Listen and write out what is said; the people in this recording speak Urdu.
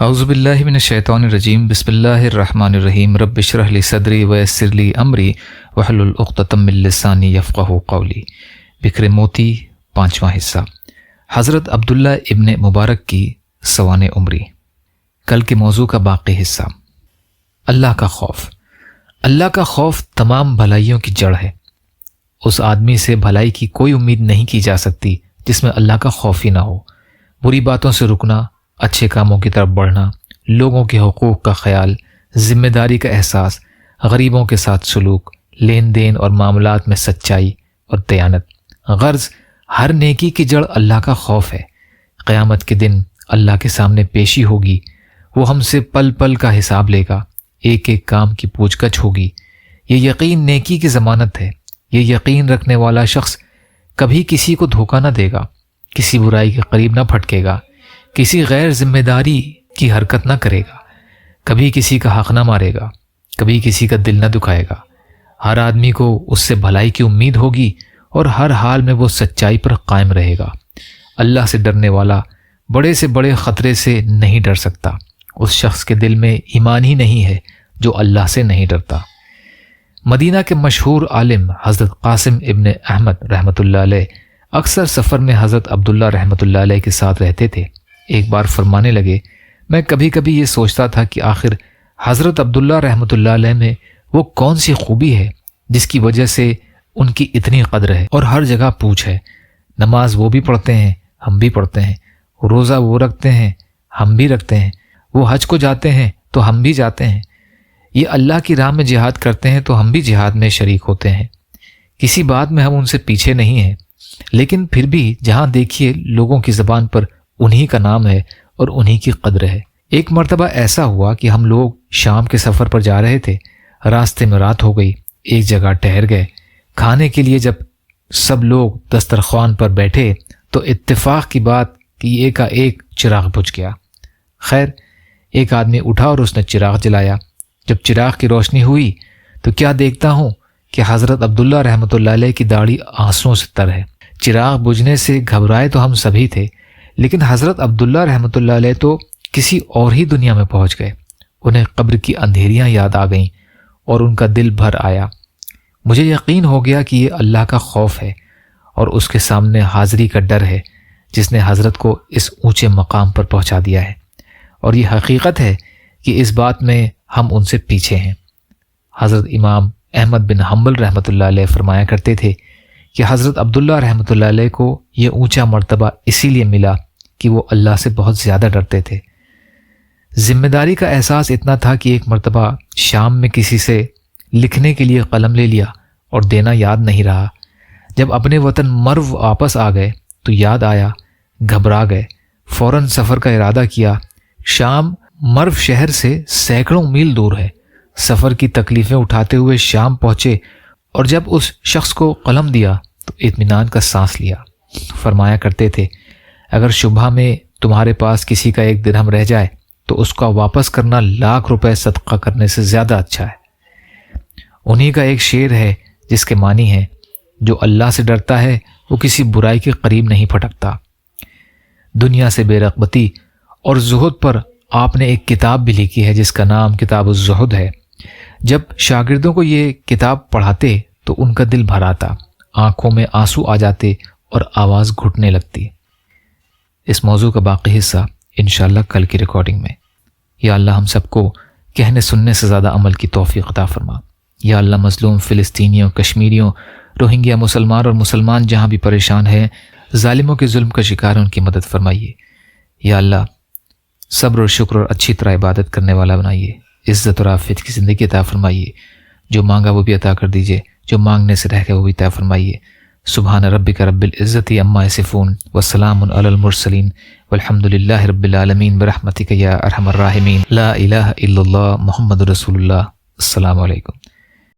اعوذ باللہ من الشیطان الرجیم بسم اللہ الرحمن الرحیم رب اشرح لی صدری ویسر لی امری واحلل عقدۃ من لسانی یفقہوا قولی۔ بکھرے موتی، 5واں حصہ، حضرت عبداللہ ابن مبارک کی سوانح عمری۔ کل کے موضوع کا باقی حصہ، اللہ کا خوف۔ اللہ کا خوف تمام بھلائیوں کی جڑ ہے۔ اس آدمی سے بھلائی کی کوئی امید نہیں کی جا سکتی جس میں اللہ کا خوف ہی نہ ہو۔ بری باتوں سے رکنا، اچھے کاموں کی طرف بڑھنا، لوگوں کے حقوق کا خیال، ذمہ داری کا احساس، غریبوں کے ساتھ سلوک، لین دین اور معاملات میں سچائی اور دیانت، غرض ہر نیکی کی جڑ اللہ کا خوف ہے۔ قیامت کے دن اللہ کے سامنے پیشی ہوگی، وہ ہم سے پل پل کا حساب لے گا، ایک ایک کام کی پوچھ گچھ ہوگی۔ یہ یقین نیکی کی ضمانت ہے۔ یہ یقین رکھنے والا شخص کبھی کسی کو دھوکہ نہ دے گا، کسی برائی کے قریب نہ پھٹکے گا، کسی غیر ذمہ داری کی حرکت نہ کرے گا، کبھی کسی کا حق نہ مارے گا، کبھی کسی کا دل نہ دکھائے گا۔ ہر آدمی کو اس سے بھلائی کی امید ہوگی اور ہر حال میں وہ سچائی پر قائم رہے گا۔ اللہ سے ڈرنے والا بڑے سے بڑے خطرے سے نہیں ڈر سکتا۔ اس شخص کے دل میں ایمان ہی نہیں ہے جو اللہ سے نہیں ڈرتا۔ مدینہ کے مشہور عالم حضرت قاسم ابن احمد رحمۃ اللہ علیہ اکثر سفر میں حضرت عبداللہ رحمۃ اللہ علیہ کے ساتھ رہتے تھے۔ ایک بار فرمانے لگے، میں کبھی کبھی یہ سوچتا تھا کہ آخر حضرت عبداللہ رحمۃ اللہ علیہ میں وہ کون سی خوبی ہے جس کی وجہ سے ان کی اتنی قدر ہے اور ہر جگہ پوچھ ہے۔ نماز وہ بھی پڑھتے ہیں، ہم بھی پڑھتے ہیں، روزہ وہ رکھتے ہیں، ہم بھی رکھتے ہیں، وہ حج کو جاتے ہیں تو ہم بھی جاتے ہیں، یہ اللہ کی راہ میں جہاد کرتے ہیں تو ہم بھی جہاد میں شریک ہوتے ہیں۔ کسی بات میں ہم ان سے پیچھے نہیں ہیں، لیکن پھر بھی جہاں دیکھیے لوگوں کی زبان پر انہی کا نام ہے اور انہی کی قدر ہے۔ ایک مرتبہ ایسا ہوا کہ ہم لوگ شام کے سفر پر جا رہے تھے، راستے میں رات ہو گئی، ایک جگہ ٹھہر گئے۔ کھانے کے لیے جب سب لوگ دسترخوان پر بیٹھے تو اتفاق کی بات کہ ایک کا ایک چراغ بجھ گیا۔ خیر، ایک آدمی اٹھا اور اس نے چراغ جلایا۔ جب چراغ کی روشنی ہوئی تو کیا دیکھتا ہوں کہ حضرت عبداللہ رحمۃ اللہ علیہ کی داڑھی آنسوؤں سے تر ہے۔ چراغ بجھنے سے گھبرائے تو ہم سبھی تھے، لیکن حضرت عبداللہ رحمۃ اللہ علیہ تو کسی اور ہی دنیا میں پہنچ گئے۔ انہیں قبر کی اندھیریاں یاد آ گئیں اور ان کا دل بھر آیا۔ مجھے یقین ہو گیا کہ یہ اللہ کا خوف ہے اور اس کے سامنے حاضری کا ڈر ہے جس نے حضرت کو اس اونچے مقام پر پہنچا دیا ہے، اور یہ حقیقت ہے کہ اس بات میں ہم ان سے پیچھے ہیں۔ حضرت امام احمد بن حنبل رحمۃ اللہ علیہ فرمایا کرتے تھے کہ حضرت عبداللہ رحمۃ اللہ علیہ کو یہ اونچا مرتبہ اسی لیے ملا کہ وہ اللہ سے بہت زیادہ ڈرتے تھے۔ ذمہ داری کا احساس اتنا تھا کہ ایک مرتبہ شام میں کسی سے لکھنے کے لیے قلم لے لیا اور دینا یاد نہیں رہا۔ جب اپنے وطن مرو واپس آ گئے تو یاد آیا، گھبرا گئے، فوراً سفر کا ارادہ کیا۔ شام مرو شہر سے سینکڑوں میل دور ہے۔ سفر کی تکلیفیں اٹھاتے ہوئے شام پہنچے اور جب اس شخص کو قلم دیا تو اطمینان کا سانس لیا۔ فرمایا کرتے تھے، اگر شبہ میں تمہارے پاس کسی کا 1 درہم رہ جائے تو اس کا واپس کرنا لاکھ روپے صدقہ کرنے سے زیادہ اچھا ہے۔ انہی کا ایک شعر ہے جس کے معنی ہے، جو اللہ سے ڈرتا ہے وہ کسی برائی کے قریب نہیں پھٹکتا۔ دنیا سے بے رغبتی اور زہد پر آپ نے ایک کتاب بھی لکھی ہے جس کا نام کتاب الزہد ہے۔ جب شاگردوں کو یہ کتاب پڑھاتے تو ان کا دل بھر آتا، آنکھوں میں آنسو آ جاتے اور آواز گھٹنے لگتی۔ اس موضوع کا باقی حصہ انشاءاللہ کل کی ریکارڈنگ میں۔ یا اللہ ہم سب کو کہنے سننے سے زیادہ عمل کی توفیق عطا فرما۔ یا اللہ مظلوم فلسطینیوں، کشمیریوں، روہنگیا مسلمان اور مسلمان جہاں بھی پریشان ہیں، ظالموں کے ظلم کا شکار ہیں، ان کی مدد فرمائیے۔ یا اللہ صبر اور شکر اور اچھی طرح عبادت کرنے والا بنائیے، عزت اور عافیت کی زندگی عطا فرمائیے۔ جو مانگا وہ بھی عطا کر دیجیے، جو مانگنے سے رہ گئے وہ بھی عطا فرمائیے۔ سبحان ربک رب العزت عما یصفون وسلام علی المرسلین والحمد للہ رب العالمین برحمتک یا ارحم الراحمین۔ لا الہ الا اللہ محمد رسول اللہ۔ السلام علیکم۔